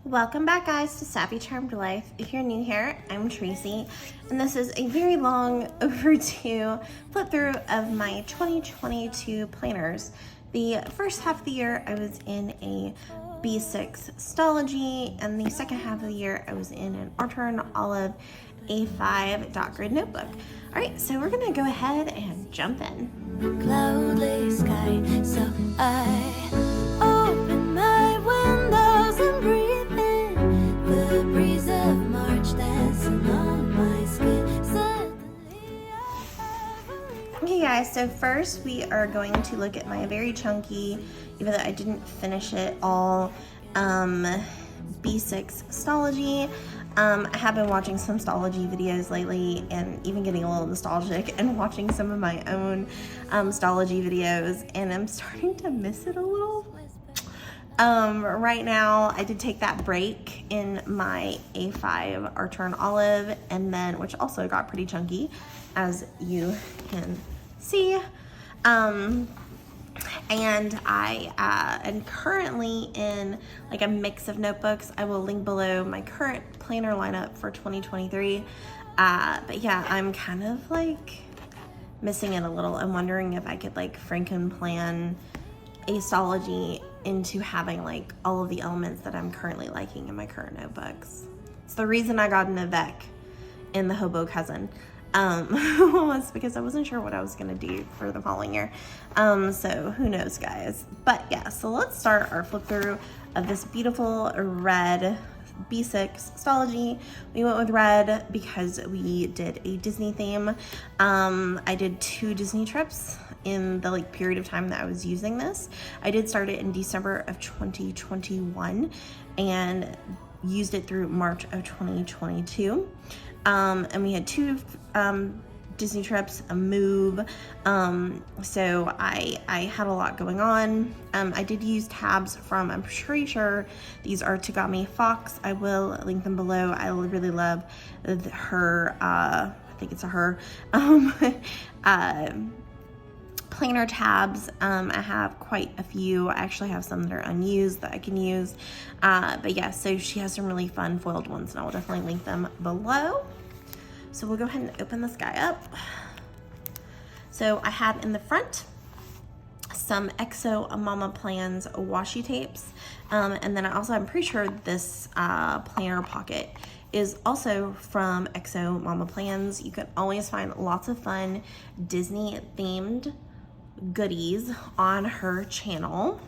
Welcome back, guys, to Savvy Charmed Life. If you're new here, I'm Tracy, and this is a very long overdue flip through of my 2022 planners. The first half of the year, I was in a B6 Stalogy, and the second half of the year, I was in an Artern Olive A5 dot grid notebook. All right, so we're gonna go ahead and jump in. Cloudless sky, so I open my windows and breathe in the breeze of March dancing on my skin. Suddenly Okay, guys, so first we are going to look at my very chunky, even though I didn't finish it all, B6 Stalogy. I have been watching some Stalogy videos lately and even getting a little nostalgic and watching some of my own Stalogy videos, and I'm starting to miss it a little. Right now, I did take that break in my A5 Artern Olive, and then, which also got pretty chunky, as you can see. And I am currently in like a mix of notebooks. I will link below my current planner lineup for 2023. But yeah, I'm kind of like missing it a little. I'm wondering if I could like Franken-plan Stalogy into having like all of the elements that I'm currently liking in my current notebooks. It's the reason I got an Avec in the Hobo Cousin. Was because I wasn't sure what I was gonna do for the following year. So who knows, guys. But yeah, so let's start our flip through of this beautiful red B6 Stalogy. We went with red because we did a Disney theme. I did 2 Disney trips in the like period of time that I was using this. I did start it in December of 2021 and used it through March of 2022. And we had 2 Disney trips, a move, so I had a lot going on. I did use tabs from, I'm pretty sure these are Tagami Fox. I will link them below. I really love her, I think it's a her, planner tabs. I have quite a few. I actually have some that are unused that I can use. But yeah, so she has some really fun foiled ones, and I will definitely link them below. So we'll go ahead and open this guy up. So I have in the front some Exo Mama Plans washi tapes. And then I also, I'm pretty sure this planner pocket is also from Exo Mama Plans. You can always find lots of fun Disney themed goodies on her channel.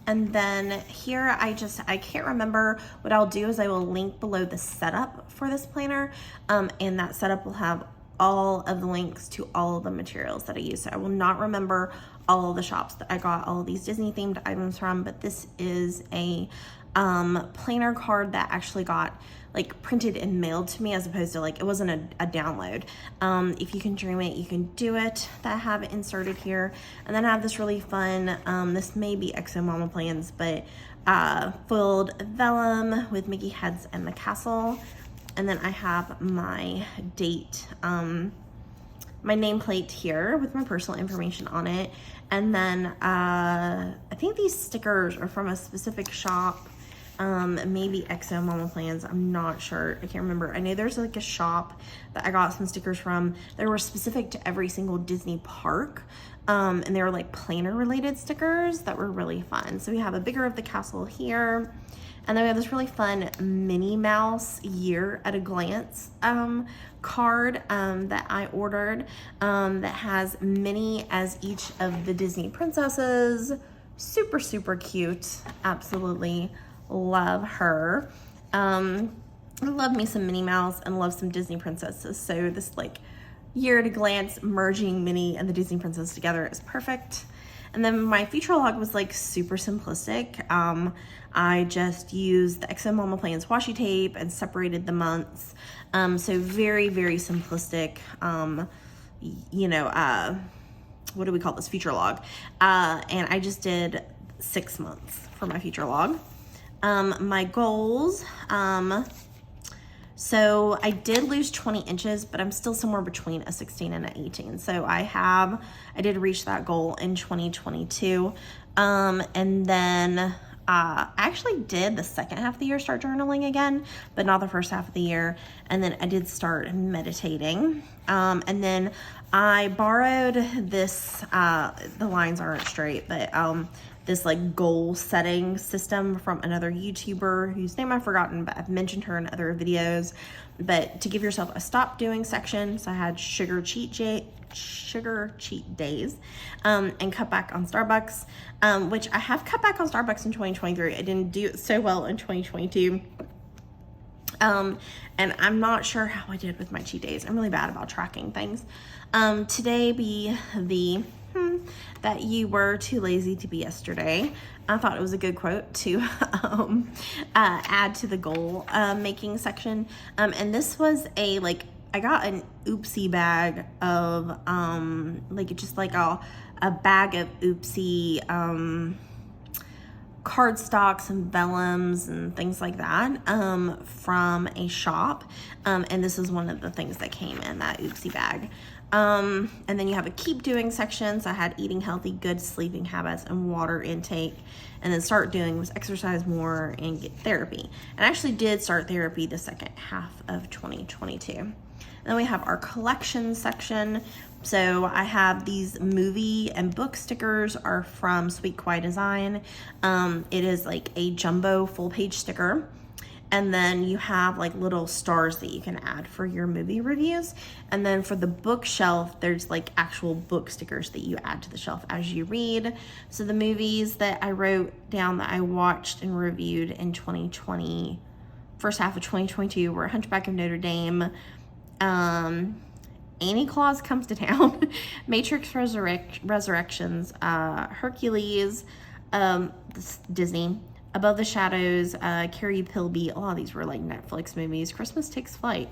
And then here, I can't remember. What I'll do is I will link below the setup for this planner, and that setup will have all of the links to all of the materials that I use. So I will not remember all of the shops that I got all of these Disney themed items from, but this is a planner card that actually got like printed and mailed to me, as opposed to like, it wasn't a download. If you can dream it, you can do it, that I have inserted here. And then I have this really fun, this may be Exo Mama Plans, but foiled vellum with Mickey heads and the castle. And then I have my date, my nameplate here with my personal information on it. And then I think these stickers are from a specific shop. Maybe Exo Mama Plans, I'm not sure, I can't remember. I know there's like a shop that I got some stickers from. They were specific to every single Disney park, and they were like planner related stickers that were really fun. So we have a bigger of the castle here, and then we have this really fun Minnie Mouse year at a glance card that I ordered, that has Minnie as each of the Disney princesses. Super, super cute, absolutely love her. I love me some Minnie Mouse and love some Disney princesses, so this like year at a glance merging Minnie and the Disney princess together is perfect. And then my feature log was like super simplistic. I just used the Exo Mama Plans washi tape and separated the months, so very, very simplistic. You know, what do we call this, feature log, and I just did 6 months for my feature log. My goals, so I did lose 20 inches, but I'm still somewhere between a 16 and an 18. So I did reach that goal in 2022. And then I actually did the second half of the year start journaling again, but not the first half of the year. And then I did start meditating. And then I borrowed this, the lines aren't straight, but this like goal setting system from another YouTuber whose name I've forgotten, but I've mentioned her in other videos. But to give yourself a stop doing section, so I had sugar cheat days, and cut back on Starbucks, which I have cut back on Starbucks in 2023. I didn't do it so well in 2022. And I'm not sure how I did with my cheat days. I'm really bad about tracking things. Today be the that you were too lazy to be yesterday. I thought it was a good quote to add to the goal making section. And this was a, like, I got an oopsie bag of like just like a bag of oopsie cardstocks and vellums and things like that from a shop, and this is one of the things that came in that oopsie bag. And then you have a keep doing section. So I had eating healthy, good sleeping habits, and water intake. And then start doing was exercise more and get therapy. And I actually did start therapy the second half of 2022. And then we have our collection section. So I have these movie and book stickers are from Sweet Kawaii Design. It is like a jumbo full page sticker. And then you have like little stars that you can add for your movie reviews. And then for the bookshelf, there's like actual book stickers that you add to the shelf as you read. So the movies that I wrote down that I watched and reviewed in 2020, first half of 2022, were Hunchback of Notre Dame, Annie Claus Comes to Town, Matrix Resurrections, Hercules, Disney, Above the Shadows, Carrie Pilby. A lot of these were like Netflix movies. Christmas Takes Flight,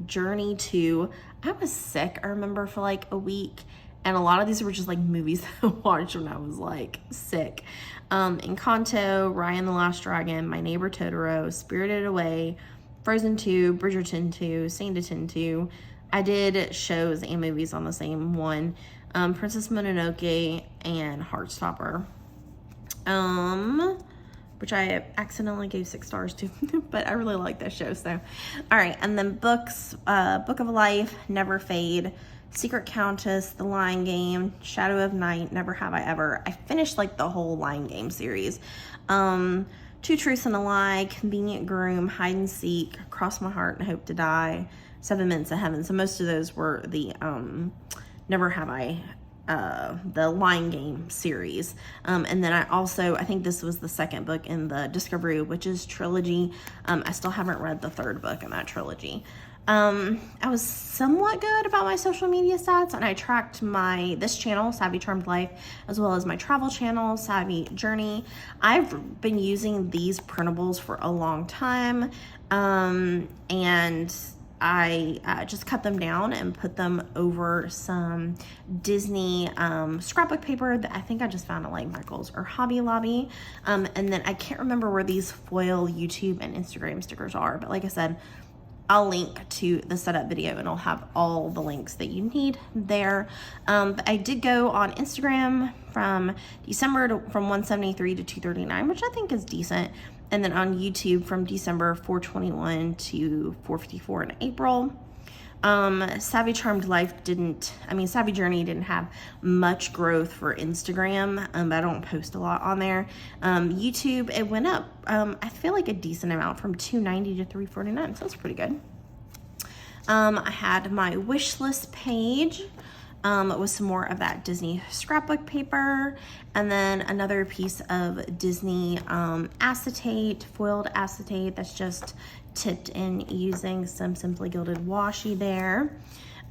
Journey 2. I was sick, I remember, for like a week. And a lot of these were just like movies that I watched when I was like sick. Encanto, Raya the Last Dragon, My Neighbor Totoro, Spirited Away, Frozen 2, Bridgerton 2, Sanditon 2. I did shows and movies on the same one. Princess Mononoke and Heartstopper. Which I accidentally gave 6 stars to, but I really like that show. So, all right. And then books, Book of Life, Never Fade, Secret Countess, The Lion Game, Shadow of Night, Never Have I Ever. I finished like the whole Lion Game series. Two Truths and a Lie, Convenient Groom, Hide and Seek, Cross My Heart and Hope to Die, 7 Minutes of Heaven. So most of those were the Never Have I the Lion Game series. And then I think this was the second book in the Discovery Witches trilogy. I still haven't read the third book in that trilogy. I was somewhat good about my social media stats, and I tracked this channel, Savvy Charmed Life, as well as my travel channel, Savvy Journey. I've been using these printables for a long time, and I just cut them down and put them over some Disney scrapbook paper that I think I just found at like Michael's or Hobby Lobby. And then I can't remember where these foil YouTube and Instagram stickers are, but like I said, I'll link to the setup video and I'll have all the links that you need there. But I did go on Instagram from December from 173 to 239, which I think is decent. And then on YouTube from December 421 to 454 in April. Savvy Journey didn't have much growth for Instagram, but I don't post a lot on there. YouTube, it went up, I feel like a decent amount, from 290 to 349, so that's pretty good. I had my wish list page with some more of that Disney scrapbook paper, and then another piece of Disney acetate, foiled acetate that's just tipped in using some Simply Gilded washi there.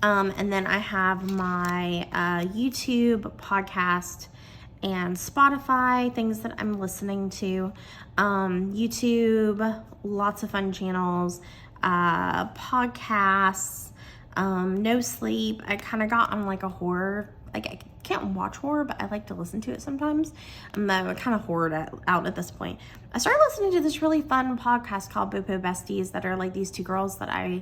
And then I have my YouTube, podcast, and Spotify, things that I'm listening to. YouTube, lots of fun channels, podcasts, no sleep. I kind of got on like a horror, like I can't watch horror, but I like to listen to it sometimes. I'm kind of horrored out at this point. I started listening to this really fun podcast called Bopo Besties that are like these 2 girls that I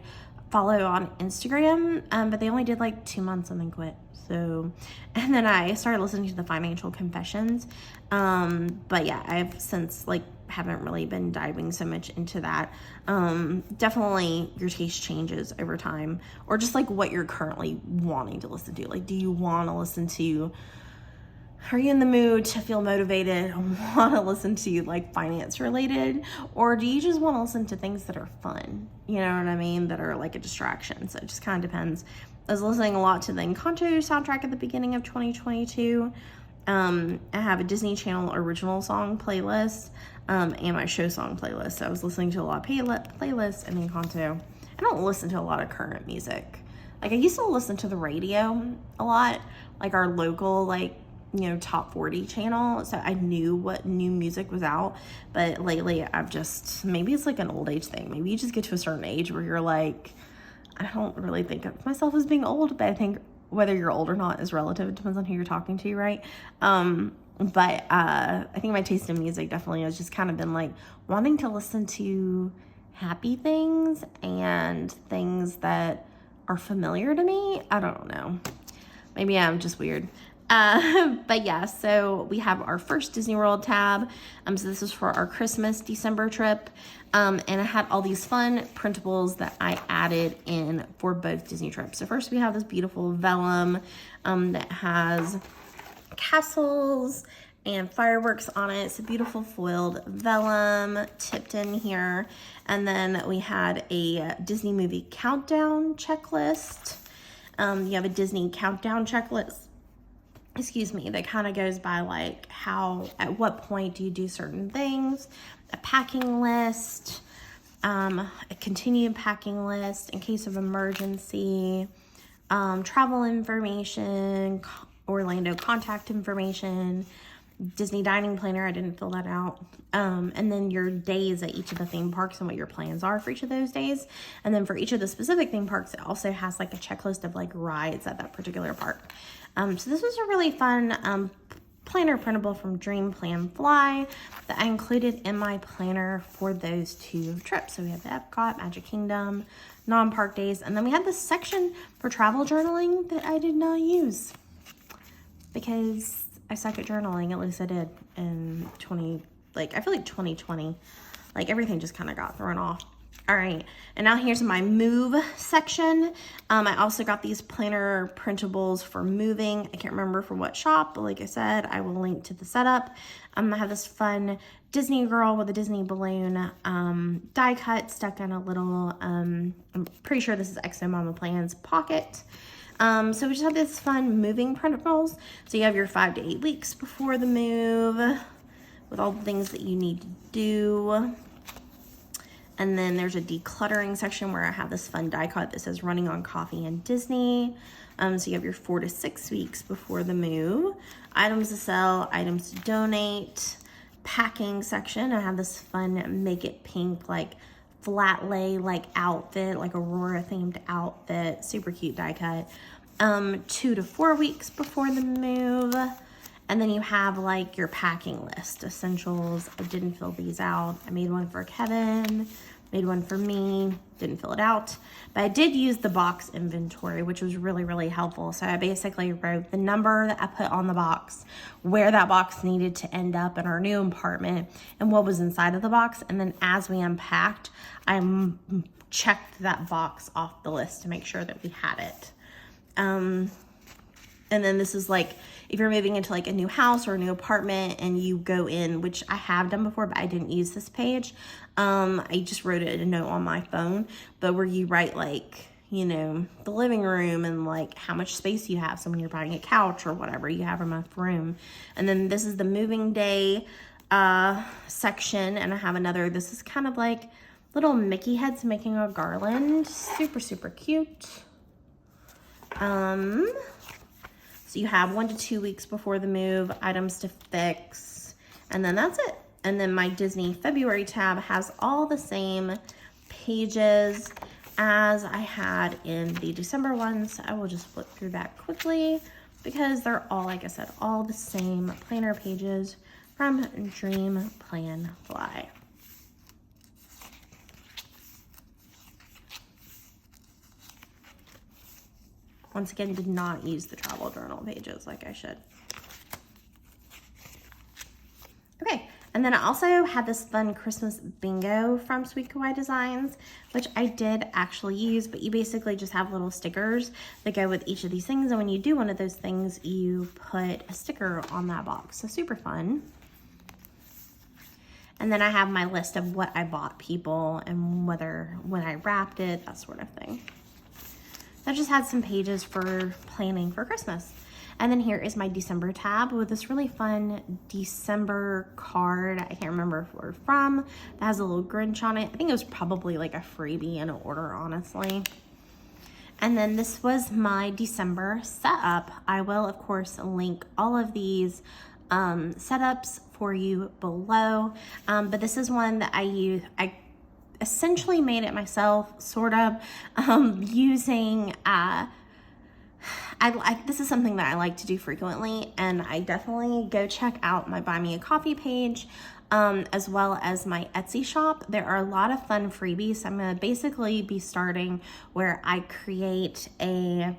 follow on Instagram, but they only did like 2 months and then quit. So, and then I started listening to the Financial Confessions, But yeah, I've since like haven't really been diving so much into that. Definitely your taste changes over time, or just like what you're currently wanting to listen to. Like, do you want to listen to, are you in the mood to feel motivated and want to listen to like finance related, or do you just want to listen to things that are fun? You know what I mean? That are like a distraction. So it just kind of depends. I was listening a lot to the Encanto soundtrack at the beginning of 2022. I have a Disney Channel original song playlist, and my show song playlist. So I was listening to a lot of playlists and Encanto. I don't listen to a lot of current music. Like, I used to listen to the radio a lot, like our local, like, you know, top 40 channel. So I knew what new music was out. But lately I've just, maybe it's like an old age thing. Maybe you just get to a certain age where you're like, I don't really think of myself as being old, but I think whether you're old or not is relative. It depends on who you're talking to, right? But I think my taste in music definitely has just kind of been like wanting to listen to happy things and things that are familiar to me. I don't know. Maybe I'm just weird. But yeah, so we have our first Disney World tab. So this is for our Christmas December trip. And I had all these fun printables that I added in for both Disney trips. So first we have this beautiful vellum, that has castles and fireworks on it. It's a beautiful foiled vellum tipped in here. And then we had a Disney movie countdown checklist. You have a Disney countdown checklist, that kind of goes by like how, at what point do you do certain things, a packing list, a continued packing list in case of emergency, travel information, Orlando contact information, Disney dining planner. I didn't fill that out. And then your days at each of the theme parks and what your plans are for each of those days. And then for each of the specific theme parks, it also has like a checklist of like rides at that particular park. So this was a really fun planner printable from Dream Plan Fly that I included in my planner for those two trips. So we have the Epcot, Magic Kingdom, non-park days, and then we had this section for travel journaling that I did not use because I suck at journaling. At least I did in I feel like 2020, like everything just kind of got thrown off. All right, and now here's my move section. I also got these planner printables for moving. I can't remember for what shop, but like I said, I will link to the setup. I have this fun Disney girl with a Disney balloon die cut stuck in a little, I'm pretty sure this is Exo Mama Plans pocket. So we just have this fun moving printables. So you have your 5 to 8 weeks before the move with all the things that you need to do. And then there's a decluttering section where I have this fun die cut that says running on coffee and Disney. So you have your 4 to 6 weeks before the move. Items to sell, items to donate, packing section. I have this fun make it pink, like flat lay, like outfit, like Aurora themed outfit, super cute die cut. 2 to 4 weeks before the move. And then you have like your packing list, essentials. I didn't fill these out. I made one for Kevin, made one for me, didn't fill it out. But I did use the box inventory, which was really, really helpful. So I basically wrote the number that I put on the box, where that box needed to end up in our new apartment, and what was inside of the box. And then as we unpacked, I checked that box off the list to make sure that we had it. And then this is like, if you're moving into like a new house or a new apartment and you go in, which I have done before, but I didn't use this page. I just wrote it a note on my phone, but where you write like, you know, the living room and like how much space you have. So when you're buying a couch or whatever, you have enough room. And then this is the moving day section. And I have another, this is kind of like little Mickey heads making a garland. Super, super cute. So you have 1 to 2 weeks before the move, items to fix, and then that's it. And then my Disney February tab has all the same pages as I had in the December ones. So I will just flip through that quickly because they're all, like I said, all the same planner pages from Dream Plan Fly. Once again, did not use the travel journal pages like I should. And then I also had this fun Christmas bingo from Sweet Kawaii Designs, which I did actually use, but you basically just have little stickers that go with each of these things. And when you do one of those things, you put a sticker on that box. So super fun. And then I have my list of what I bought people and when I wrapped it, that sort of thing. I just had some pages for planning for Christmas. And then here is my December tab with this really fun December card. I can't remember where it's from. That has a little Grinch on it. I think it was probably like a freebie in an order, honestly. And then this was my December setup. I will, of course, link all of these setups for you below. But this is one that I use. I essentially made it myself, sort of, using this is something that I like to do frequently, and I definitely go check out my Buy Me a Coffee page, as well as my Etsy shop. There are a lot of fun freebies. I'm gonna basically be starting where I create a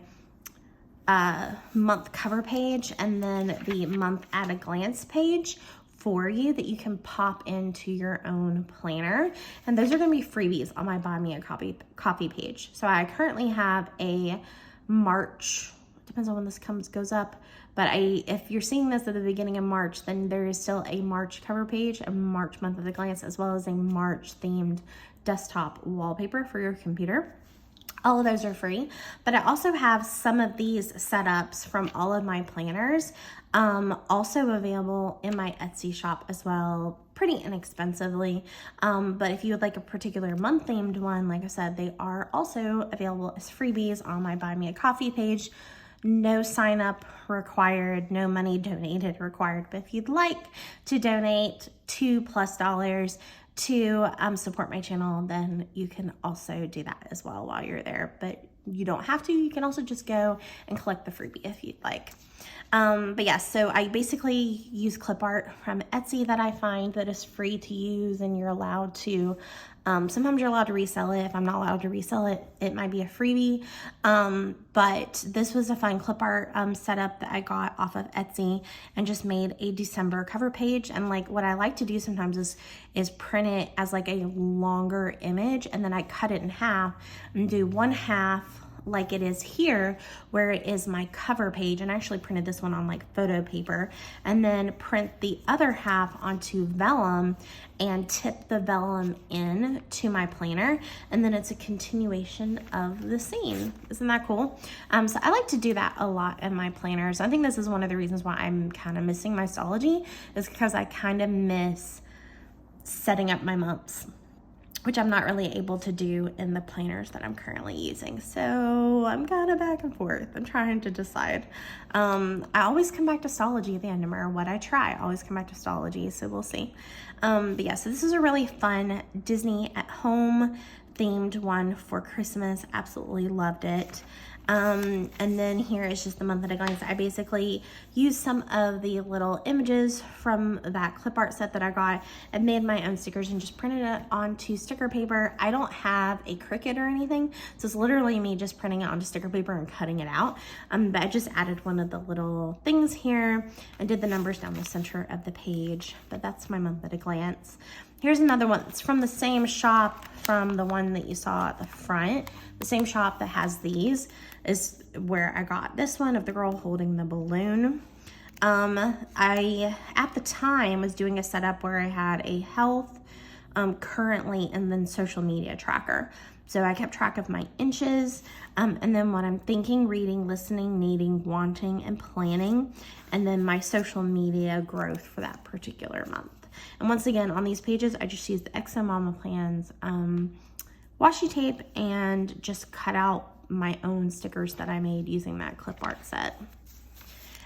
month cover page and then the month at a glance page for you that you can pop into your own planner. And those are gonna be freebies on my Buy Me a Coffee page. So I currently have a March, depends on when this goes up, but if you're seeing this at the beginning of March, then there is still a March cover page, a March month at a glance, as well as a March themed desktop wallpaper for your computer. All of those are free, but I also have some of these setups from all of my planners also available in my Etsy shop as well, pretty inexpensively. But if you would like a particular month themed one, like I said, they are also available as freebies on my Buy Me a Coffee page. No sign up required, no money donated required. But if you'd like to donate $2+ to support my channel, then you can also do that as well while you're there. But you don't have to. You can also just go and collect the freebie if you'd like. But yeah, so I basically use clip art from Etsy that I find that is free to use, and you're allowed to, sometimes you're allowed to resell it. If I'm not allowed to resell it, it might be a freebie. But this was a fun clip art setup that I got off of Etsy and just made a December cover page. And like what I like to do sometimes is print it as like a longer image, and then I cut it in half and do one half like it is here, where it is my cover page, and I actually printed this one on like photo paper, and then print the other half onto vellum and tip the vellum in to my planner, and then it's a continuation of the scene. Isn't that cool? So I like to do that a lot in my planners. I think this is one of the reasons why I'm kind of missing my Stalogy, is because I kind of miss setting up my months, which I'm not really able to do in the planners that I'm currently using. So I'm kind of back and forth. I'm trying to decide. I always come back to Stalogy at the end, no matter what I try. I always come back to Stalogy, so we'll see. But yeah, so this is a really fun Disney at home themed one for Christmas. Absolutely loved it. And then here is just the month at a glance. I basically used some of the little images from that clip art set that I got and made my own stickers and just printed it onto sticker paper. I don't have a Cricut or anything, so it's literally me just printing it onto sticker paper and cutting it out. But I just added one of the little things here and did the numbers down the center of the page. But that's my month at a glance. Here's another one. It's from the same shop from the one that you saw at the front. The same shop that has these is where I got this one of the girl holding the balloon. I, at the time, was doing a setup where I had a health, currently, and then social media tracker. So I kept track of my inches, and then what I'm thinking, reading, listening, needing, wanting, and planning, and then my social media growth for that particular month. And once again, on these pages, I just used the XO Mama Plans washi tape and just cut out my own stickers that I made using that clip art set.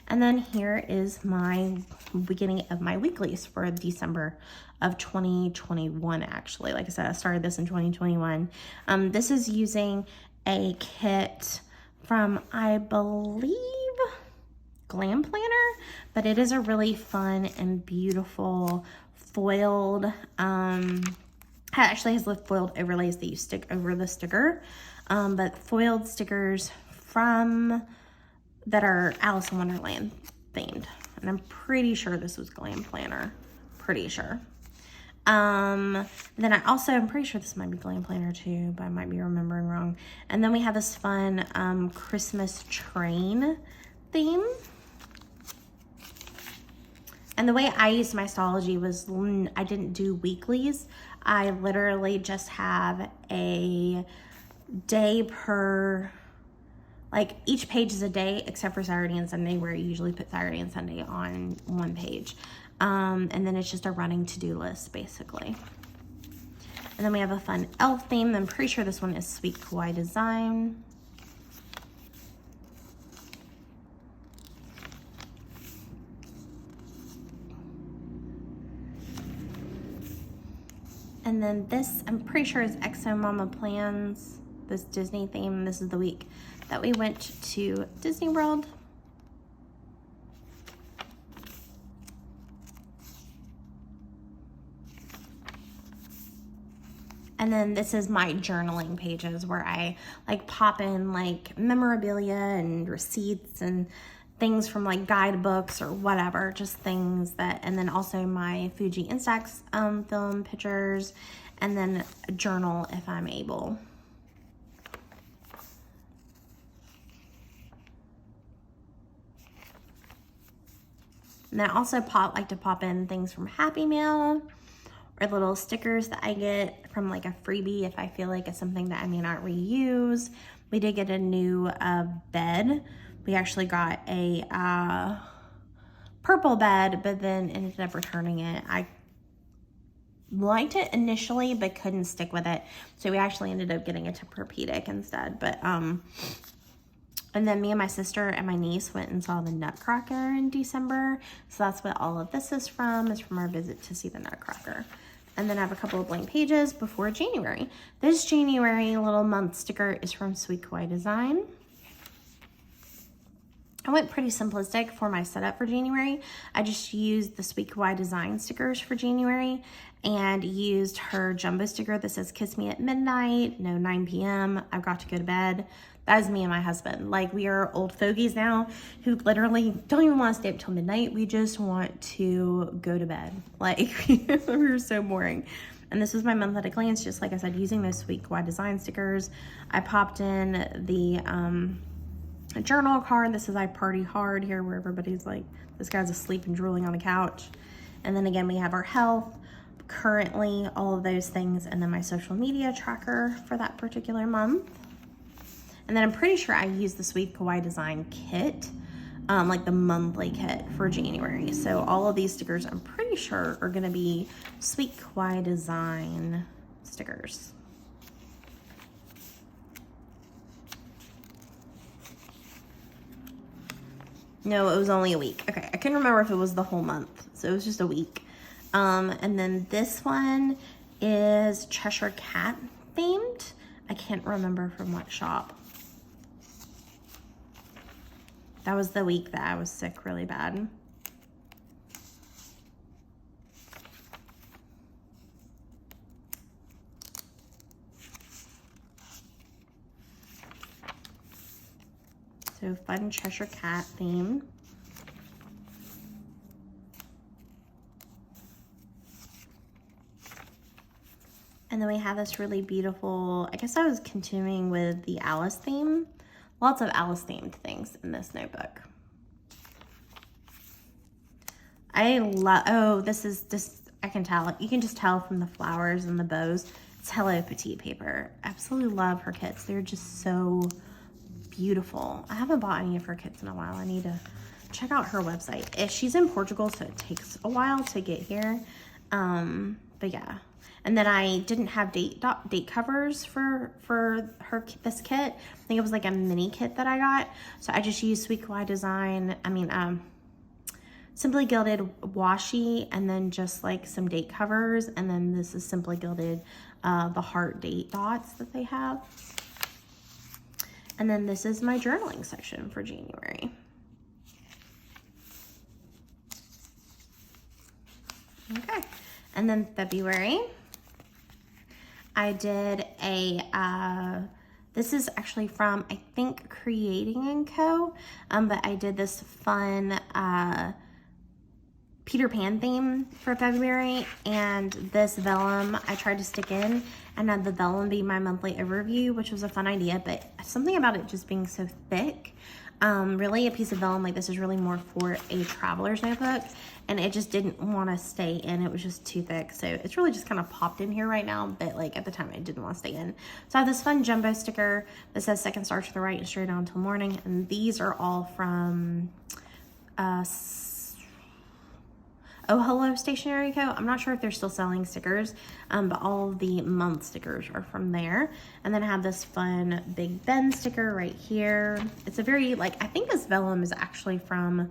And then here is my beginning of my weeklies for December of 2021, actually. Like I said, I started this in 2021. This is using a kit from, I believe, Glam Planner, but it is a really fun and beautiful foiled, it actually has the foiled overlays that you stick over the sticker, but foiled stickers that are Alice in Wonderland themed. And I'm pretty sure this was Glam Planner. pretty sure. Then I'm pretty sure this might be Glam Planner too, but I might be remembering wrong. And then we have this fun Christmas train theme. And the way I used my Stalogy was I didn't do weeklies. I literally just have a day per, like each page is a day except for Saturday and Sunday, where I usually put Saturday and Sunday on one page. And then it's just a running to-do list basically. And then we have a fun elf theme. I'm pretty sure this one is Sweet Kawaii Design. And then this, I'm pretty sure is Exo Mama Plans, this Disney theme. This is the week that we went to Disney World. And then this is my journaling pages, where I like pop in like memorabilia and receipts and things from like guidebooks or whatever, just things that, and then also my Fuji Instax film pictures, and then a journal if I'm able. And I also like to pop in things from Happy Mail, or little stickers that I get from like a freebie if I feel like it's something that I may not reuse. We did get a new bed. We actually got a purple bed, but then ended up returning it. I liked it initially, but couldn't stick with it. So we actually ended up getting a Tempur-Pedic instead. But and then me and my sister and my niece went and saw the Nutcracker in December. So that's what all of this is from our visit to see the Nutcracker. And then I have a couple of blank pages before January. This January little month sticker is from Sweet Kawaii Design. I went pretty simplistic for my setup for January. I just used the Sweet Kawaii Design stickers for January and used her jumbo sticker that says "Kiss me at midnight," no 9 p.m. I've got to go to bed. That is me and my husband. Like, we are old fogies now who literally don't even want to stay up till midnight. We just want to go to bed. Like, we're so boring. And this was my month at a glance, just like I said, using those Sweet Kawaii Design stickers. I popped in the a journal card that says "I party hard" here, where everybody's like, this guy's asleep and drooling on the couch. And then again, we have our health, currently, all of those things, and then my social media tracker for that particular month. And then I'm pretty sure I used the Sweet Kawaii Design kit, like the monthly kit for January. So all of these stickers, I'm pretty sure, are gonna be Sweet Kawaii Design stickers. No, it was only a week. Okay, I couldn't remember if it was the whole month, so it was just a week. And then this one is Cheshire Cat themed. I can't remember from what shop. That was the week that I was sick really bad. So fun Cheshire Cat theme. And then we have this really beautiful, I guess I was continuing with the Alice theme. Lots of Alice themed things in this notebook. I love, oh, this is just, I can tell, you can just tell from the flowers and the bows. It's Hello Petite paper. Absolutely love her kits. They're just so beautiful. I haven't bought any of her kits in a while. I need to check out her website. She's in Portugal, so it takes a while to get here. But yeah. And then I didn't have date covers for this kit. I think it was like a mini kit that I got. So I just used Sweet Kawaii Design. Simply Gilded washi, and then just like some date covers. And then this is Simply Gilded, the heart date dots that they have. And then this is my journaling section for January. Okay. And then February, I did a, this is actually from, I think, Creating & Co. But I did this fun Peter Pan theme for February, and this vellum I tried to stick in and had the vellum be my monthly overview, which was a fun idea, but something about it just being so thick. Really a piece of vellum like this is really more for a traveler's notebook, and it just didn't want to stay in. It was just too thick, so it's really just kind of popped in here right now, but like at the time I didn't want to stay in. So I have this fun jumbo sticker that says second star to the right and straight on until morning, and these are all from Oh Hello Stationery Co. I'm not sure if they're still selling stickers, but all of the month stickers are from there. And then I have this fun Big Ben sticker right here. It's a very, like, I think this vellum is actually from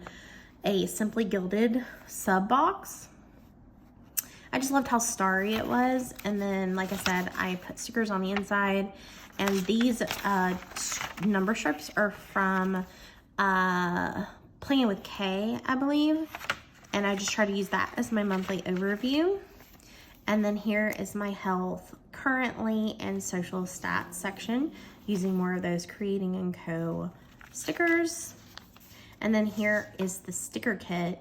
a Simply Gilded sub box. I just loved how starry it was. And then, like I said, I put stickers on the inside. And these number strips are from Playing with K, I believe. And I just try to use that as my monthly overview. And then here is my health currently and social stats section, using more of those Creating & Co. stickers. And then here is the sticker kit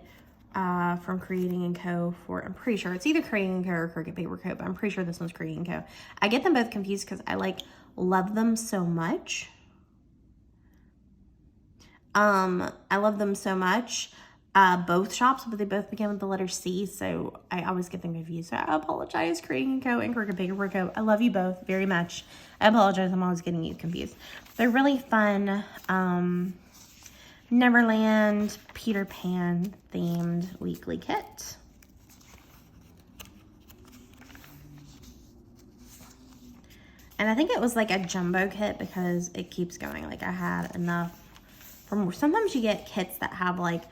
from Creating & Co. for, I'm pretty sure it's either Creating & Co. or Cricut Paper Co., but I'm pretty sure this one's Creating & Co. I get them both confused because I love them so much. I love them so much. Both shops, but they both begin with the letter C, so I always get them confused. So I apologize, Creating & Co. and Cricut Paper Co. I love you both very much. I apologize, I'm always getting you confused. They're really fun, Neverland Peter Pan themed weekly kit. And I think it was like a jumbo kit because it keeps going. Like I had enough for more. Sometimes you get kits that have like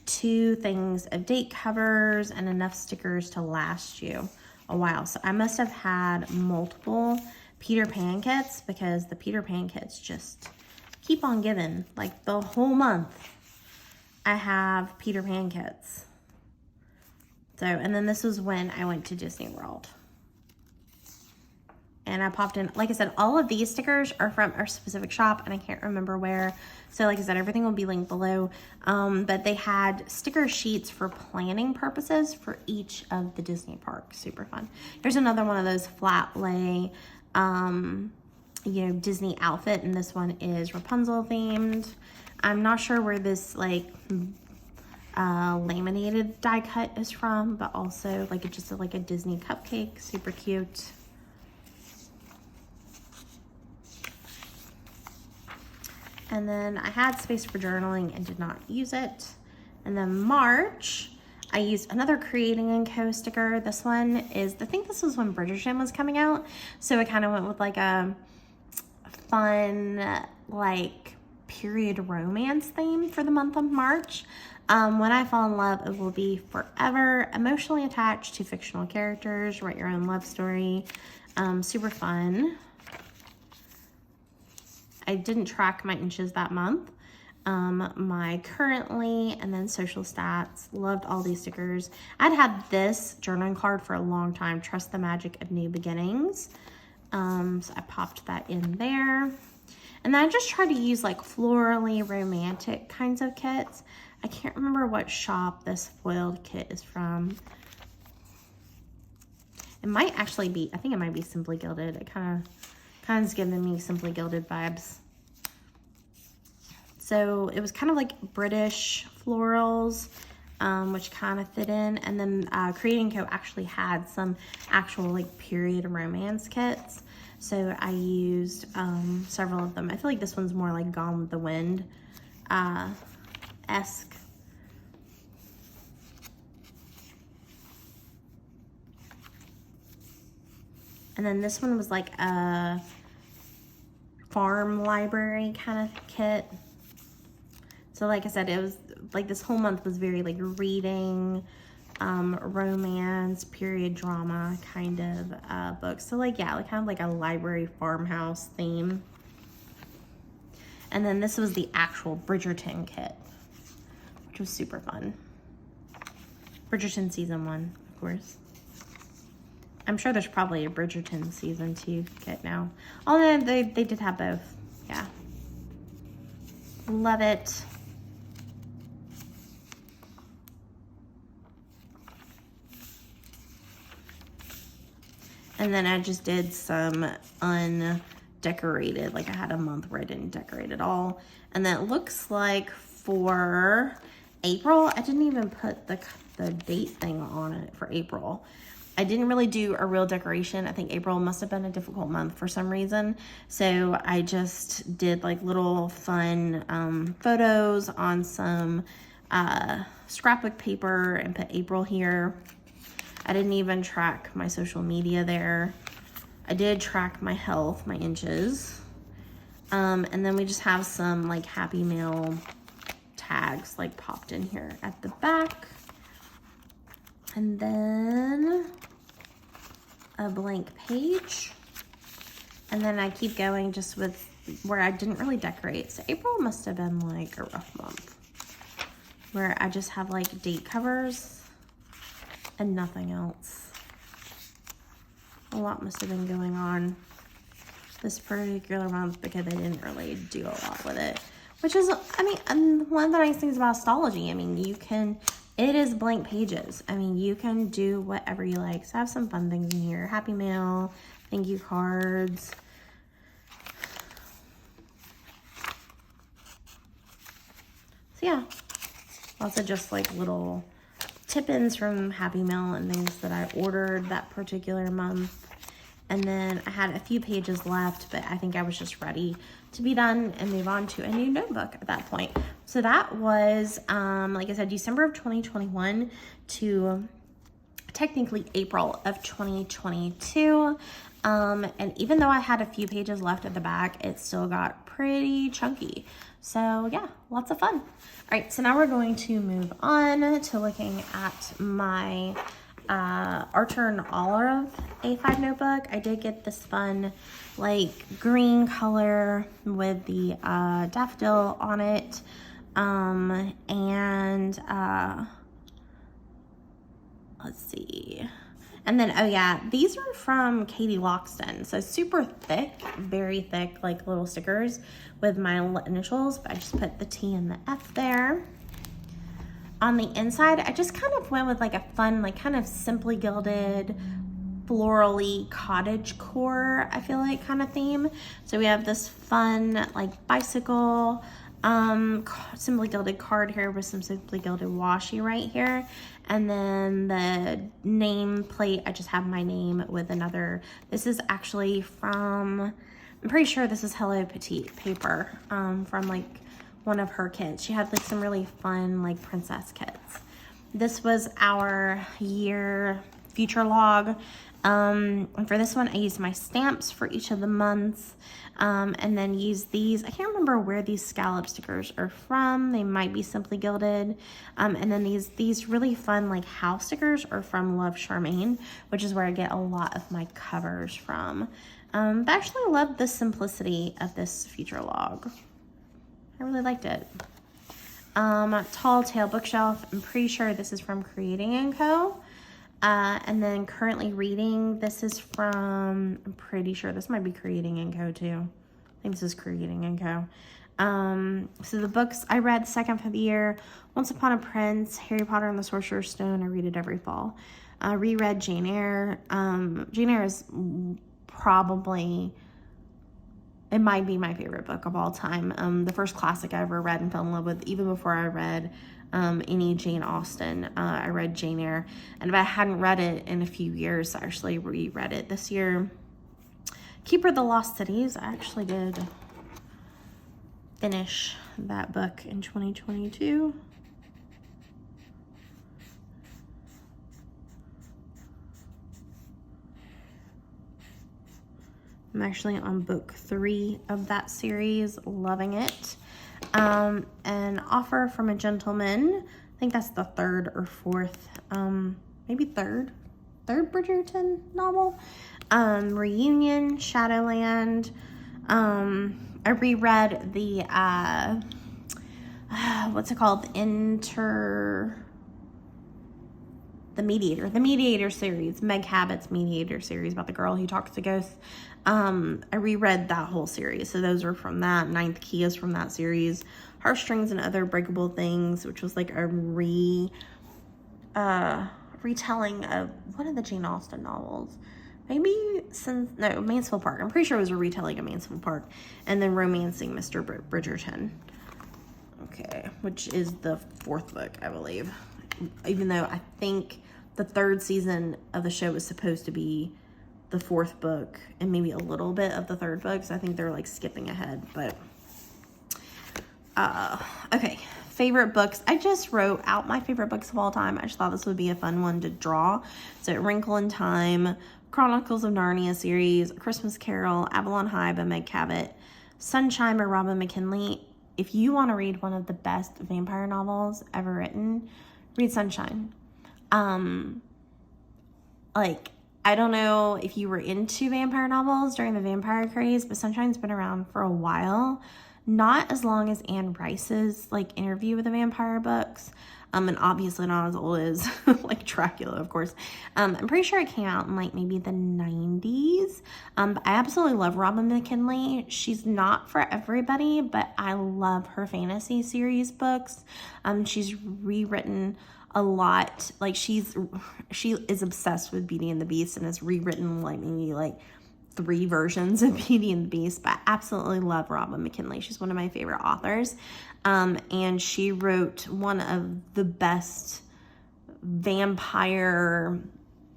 2 things of date covers and enough stickers to last you a while. So I must have had multiple Peter Pan kits because the Peter Pan kits just keep on giving. Like the whole month I have Peter Pan kits. So, and then this was when I went to Disney World. And I popped in, like I said, all of these stickers are from our specific shop and I can't remember where. So like I said, everything will be linked below. But they had sticker sheets for planning purposes for each of the Disney parks. Super fun. Here's another one of those flat lay, Disney outfit. And this one is Rapunzel themed. I'm not sure where this laminated die cut is from, but also like it's just like a Disney cupcake. Super cute. And then I had space for journaling and did not use it. And then March, I used another Creating & Co. sticker. This one is, I think this was when Bridgerton was coming out. So I kind of went with like a fun, like period romance theme for the month of March. When I fall in love, it will be forever emotionally attached to fictional characters. Write your own love story. Super fun. I didn't track my inches that month. My currently and then social stats. Loved all these stickers. I'd had this journaling card for a long time. Trust the magic of new beginnings. So I popped that in there. And then I just tried to use like florally romantic kinds of kits. I can't remember what shop this foiled kit is from. It might actually be, I think it might be Simply Gilded. It kind of is giving me Simply Gilded vibes. So it was kind of like British florals, which kind of fit in. And then Creating Co. actually had some actual like period romance kits. So I used several of them. I feel like this one's more like Gone with the Wind esque. And then this one was like a farm library kind of kit. So like I said, it was like this whole month was very like reading, romance, period drama kind of books. So like, yeah, like kind of like a library farmhouse theme. And then this was the actual Bridgerton kit, which was super fun. Bridgerton season 1, of course. I'm sure there's probably a Bridgerton season 2 kit now. Although they did have both. Yeah. Love it. And then I just did some undecorated, like I had a month where I didn't decorate at all. And then it looks like for April, I didn't even put the date thing on it for April. I didn't really do a real decoration. I think April must have been a difficult month for some reason. So I just did like little fun photos on some scrapbook paper and put April here. I didn't even track my social media there. I did track my health, my inches. And then we just have some like Happy Mail tags like popped in here at the back. And then a blank page. And then I keep going just with where I didn't really decorate. So April must have been like a rough month where I just have like date covers and nothing else. A lot must have been going on this particular month because I didn't really do a lot with it. Which is, I mean, and one of the nice things about Stalogy, I mean, it is blank pages. I mean, you can do whatever you like. So I have some fun things in here. Happy Mail, thank you cards. So yeah, lots of just like little tip-ins from Happy Mail and things that I ordered that particular month. And then I had a few pages left, but I think I was just ready to be done and move on to a new notebook at that point. So that was, like I said, December of 2021 to technically April of 2022. And even though I had a few pages left at the back, it still got pretty chunky. So yeah, lots of fun. All right, so now we're going to move on to looking at my Archer and Olive A5 notebook. I did get this fun like green color with the daffodil on it. Let's see. And then, oh yeah, these are from Katie Loxton. So super thick, very thick, like little stickers with my initials. But I just put the T and the F there. On the inside, I just kind of went with like a fun, like kind of simply gilded, florally cottage core, I feel like, kind of theme. So we have this fun like bicycle, simply gilded card here with some simply gilded washi right here. And then the name plate, I just have my name with another. This is actually from, I'm pretty sure this is Hello Petite paper, from like one of her kits. She had like some really fun like princess kits. This was our year future log. And for this one, I used my stamps for each of the months, and then used these. I can't remember where these scallop stickers are from. They might be Simply Gilded. And then these really fun like house stickers are from Love Charmaine, which is where I get a lot of my covers from. But I actually love the simplicity of this future log. I really liked it. Tall Tale Bookshelf. I'm pretty sure this is from Creating & Co. And then currently reading, this is from, I'm pretty sure this might be Creating & Co. too. I think this is Creating & Co. So the books I read the second for the year: Once Upon a Prince, Harry Potter and the Sorcerer's Stone. I read it every fall. Reread Jane Eyre. Jane Eyre is probably, it might be my favorite book of all time. The first classic I ever read and fell in love with, even before I read any Jane Austen. I read Jane Eyre, and if I hadn't read it in a few years, I actually reread it this year. Keeper of the Lost Cities. I actually did finish that book in 2022. I'm actually on book 3 of that series, loving it. An Offer from a Gentleman. I think that's the third or fourth, maybe third Bridgerton novel. Reunion, Shadowland. I reread the, what's it called? The Mediator series, Meg Cabot's Mediator series about the girl who talks to ghosts. I reread that whole series, so those are from that. Ninth Key is from that series. Heartstrings and Other Breakable Things, which was like a retelling of one of the Jane Austen novels. maybe since, no, Mansfield Park. I'm pretty sure it was a retelling of Mansfield Park. And then Romancing Mr. Bridgerton. Okay, which is the 4th book, I believe. Even though I think the 3rd season of the show was supposed to be the 4th book and maybe a little bit of the 3rd book. So I think they're like skipping ahead, but okay. Favorite books. I just wrote out my favorite books of all time. I just thought this would be a fun one to draw. So Wrinkle in Time, Chronicles of Narnia series, Christmas Carol, Avalon High by Meg Cabot, Sunshine by Robin McKinley. If you want to read one of the best vampire novels ever written, read Sunshine. Like, I don't know if you were into vampire novels during the vampire craze, but Sunshine's been around for a while. Not as long as Anne Rice's, like, Interview with a Vampire books. And obviously not as old as, like, Dracula, of course. I'm pretty sure it came out in, like, maybe the 90s. But I absolutely love Robin McKinley. She's not for everybody, but I love her fantasy series books. She's rewritten a lot. Like, she is obsessed with Beauty and the Beast and has rewritten, like, maybe, like, 3 versions of Beauty and the Beast, but I absolutely love Robin McKinley. She's one of my favorite authors. And she wrote one of the best vampire,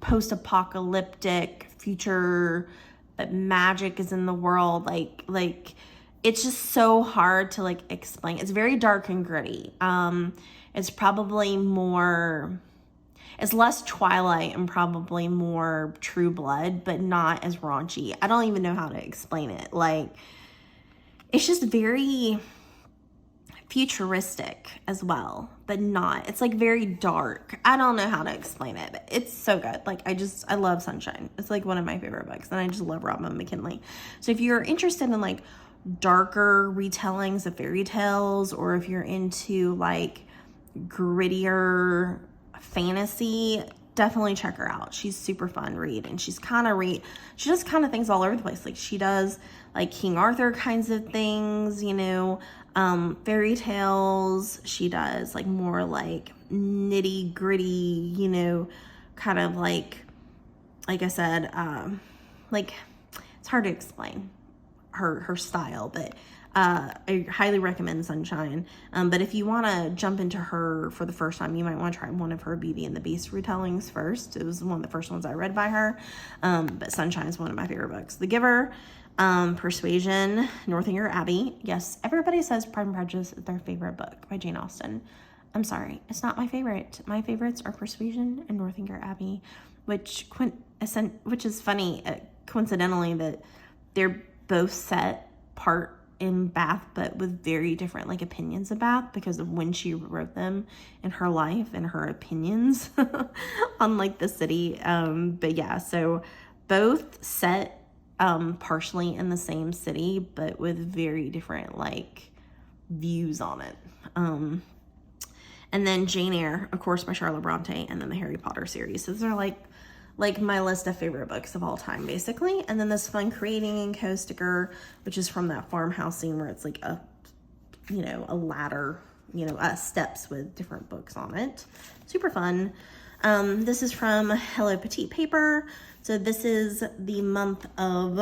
post-apocalyptic future, but magic is in the world. Like it's just so hard to like explain. It's very dark and gritty. It's probably more, it's less Twilight and probably more True Blood, but not as raunchy. I don't even know how to explain it. Like, it's just very futuristic as well, but not. It's like very dark. I don't know how to explain it, but it's so good. Like, I love Sunshine. It's like one of my favorite books, and I just love Robin McKinley. So if you're interested in like darker retellings of fairy tales, or if you're into like grittier fantasy, definitely check her out. She's super fun read, and she does kind of things all over the place. Like, she does like King Arthur kinds of things, you know, fairy tales. She does like more like nitty gritty, you know, kind of like I said, like, it's hard to explain her style, but I highly recommend Sunshine. But if you want to jump into her for the first time, you might want to try one of her Beauty and the Beast retellings first. It was one of the first ones I read by her. But Sunshine is one of my favorite books. The Giver, Persuasion, Northanger Abbey. Yes, everybody says Pride and Prejudice is their favorite book by Jane Austen. I'm sorry, it's not my favorite. My favorites are Persuasion and Northanger Abbey, which is funny, coincidentally, that they're both set part in Bath, but with very different like opinions of Bath because of when she wrote them in her life and her opinions on like the city. But yeah, so both set partially in the same city, but with very different like views on it. And then Jane Eyre, of course, by Charlotte Bronte, and then the Harry Potter series. So those are like my list of favorite books of all time, basically. And then this fun Creating and Co sticker, which is from that farmhouse scene where it's like a ladder, steps with different books on it. Super fun. This is from Hello Petite Paper. So this is the month of,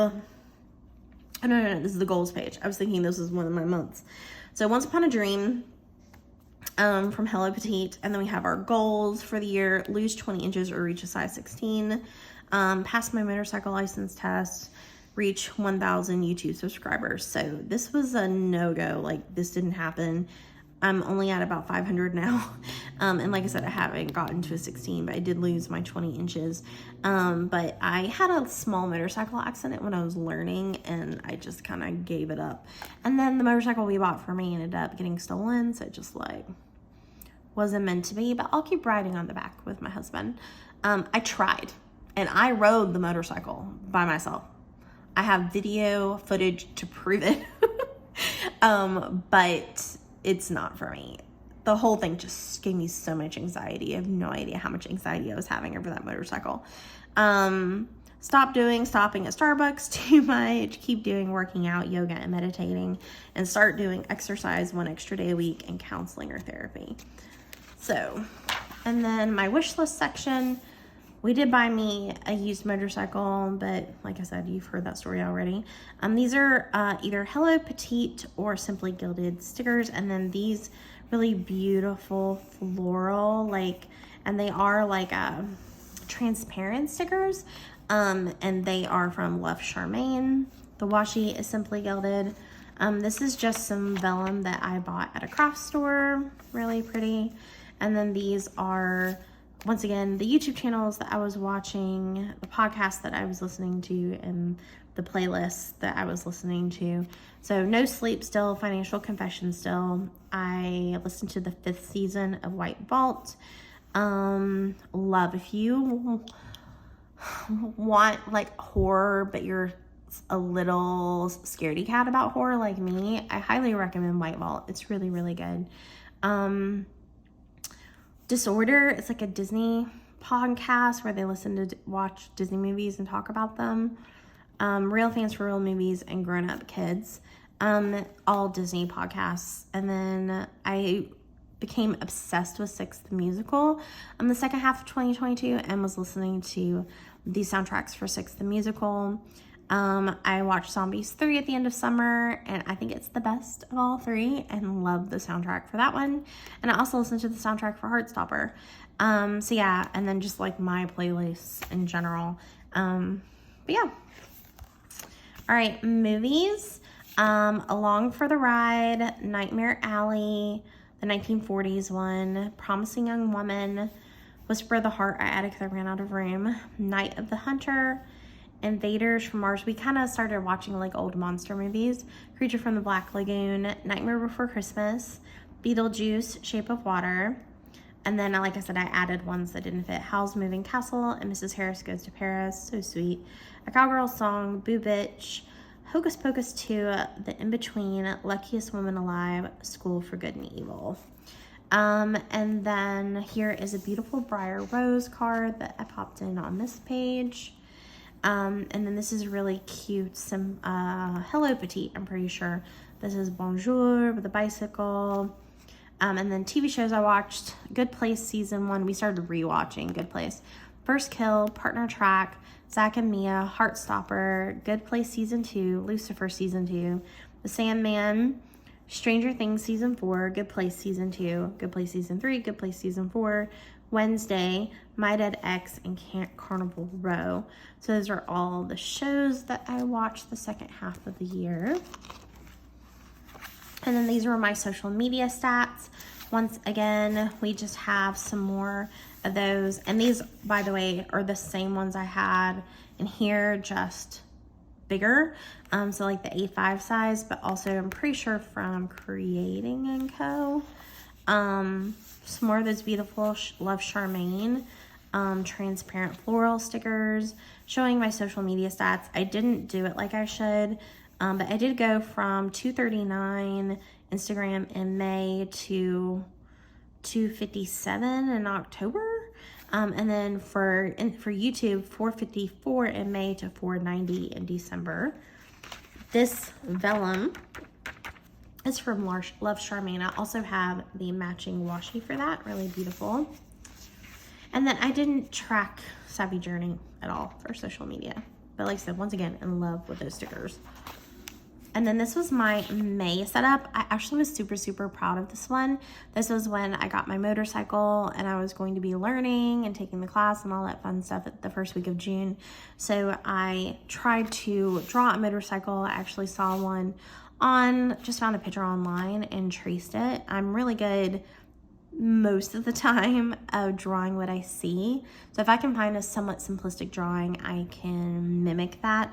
no, this is the goals page. I was thinking this is one of my months. So Once Upon a Dream, from Hello Petite, and then we have our goals for the year: lose 20 inches or reach a size 16, pass my motorcycle license test, reach 1,000 YouTube subscribers. So this was a no-go. Like, this didn't happen. I'm only at about 500 now, and like I said, I haven't gotten to a 16, but I did lose my 20 inches. But I had a small motorcycle accident when I was learning, and I just kind of gave it up. And then the motorcycle we bought for me ended up getting stolen, so it just like wasn't meant to be. But I'll keep riding on the back with my husband. I tried, and I rode the motorcycle by myself. I have video footage to prove it, but it's not for me. The whole thing just gave me so much anxiety. I have no idea how much anxiety I was having over that motorcycle. Stopping at Starbucks too much. Keep doing working out, yoga, and meditating, and start doing exercise 1 extra day a week, and counseling or therapy. So, and then my wish list section. We did buy me a used motorcycle, but like I said, you've heard that story already. These are either Hello Petite or Simply Gilded stickers, and then these really beautiful floral, and they are transparent stickers, and they are from Love Charmaine. The washi is Simply Gilded. This is just some vellum that I bought at a craft store, really pretty. And then these are, once again, the YouTube channels that I was watching, the podcast that I was listening to, and the playlist that I was listening to. So No Sleep still, Financial Confession still. I listened to the 5th season of White Vault. Love, if you want horror, but you're a little scaredy cat about horror like me, I highly recommend White Vault. It's really, really good. Disorder, it's like a Disney podcast where they watch Disney movies and talk about them. Real Fans for Real Movies and Grown Up Kids, all Disney podcasts. And then I became obsessed with Six the Musical the second half of 2022 and was listening to the soundtracks for Six the Musical. I watched Zombies 3 at the end of summer, and I think it's the best of all 3, and love the soundtrack for that one. And I also listened to the soundtrack for Heartstopper. So yeah, and then just my playlists in general. But yeah. All right, movies. Along for the Ride, Nightmare Alley, the 1940s one, Promising Young Woman, Whisper of the Heart, I added because I ran out of room, Night of the Hunter, Invaders from Mars. We kind of started watching old monster movies. Creature from the Black Lagoon, Nightmare Before Christmas, Beetlejuice, Shape of Water. And then, like I said, I added ones that didn't fit. Howl's Moving Castle and Mrs. Harris Goes to Paris. So sweet. A Cowgirl Song, Boo Bitch, Hocus Pocus 2, The In-Between, Luckiest Woman Alive, School for Good and Evil. And then here is a beautiful Briar Rose card that I popped in on this page. And then this is really cute, some Hello Petite, I'm pretty sure. This is Bonjour with a bicycle. And then TV shows I watched, Good Place Season 1. We started rewatching Good Place. First Kill, Partner Track, Zack and Mia, Heartstopper, Good Place Season 2, Lucifer Season 2, The Sandman, Stranger Things Season 4, Good Place Season 2, Good Place Season 3, Good Place Season 4, Wednesday, My Dead Ex, and Carnival Row. So those are all the shows that I watched the second half of the year. And then these were my social media stats. Once again, we just have some more of those. And these, by the way, are the same ones I had in here, just bigger. So the A5 size, but also I'm pretty sure from Creating & Co. Some more of those beautiful Love Charmaine transparent floral stickers, showing my social media stats. I didn't do it like I should, but I did go from 239 Instagram in May to 257 in October. And then for YouTube, 454 in May to 490 in December. This vellum is from Love Charmaine. I also have the matching washi for that, really beautiful. And then I didn't track Savvy Journey at all for social media. But like I said, once again, in love with those stickers. And then this was my May setup. I actually was super, super proud of this one. This was when I got my motorcycle and I was going to be learning and taking the class and all that fun stuff at the first week of June. So I tried to draw a motorcycle. I actually saw one just found a picture online and traced it. I'm really good most of the time of drawing what I see. So if I can find a somewhat simplistic drawing, I can mimic that.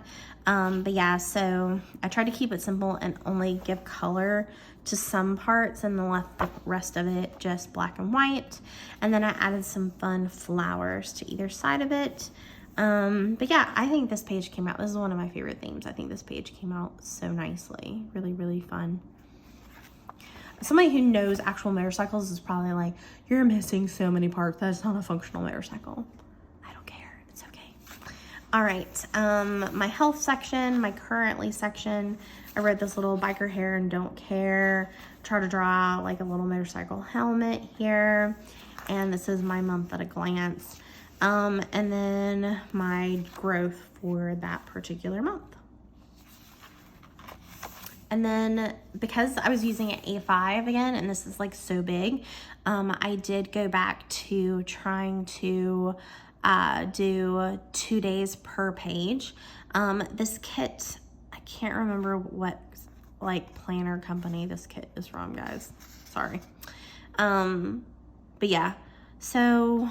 But yeah, so I try to keep it simple and only give color to some parts and left the rest of it just black and white. And then I added some fun flowers to either side of it. But yeah, I think this page came out. This is one of my favorite themes. I think this page came out so nicely. Really, really fun. Somebody who knows actual motorcycles is probably like, you're missing so many parts. That's not a functional motorcycle. I don't care. It's okay. All right. My health section, my currently section. I read this little biker hair and don't care. Try to draw like a little motorcycle helmet here. And this is my month at a glance. And then my growth for that particular month. And then because I was using an A5 again, and this is like so big, I did go back to trying to do 2 days per page. This kit, I can't remember what like planner company this kit is from, guys. Sorry. But yeah, so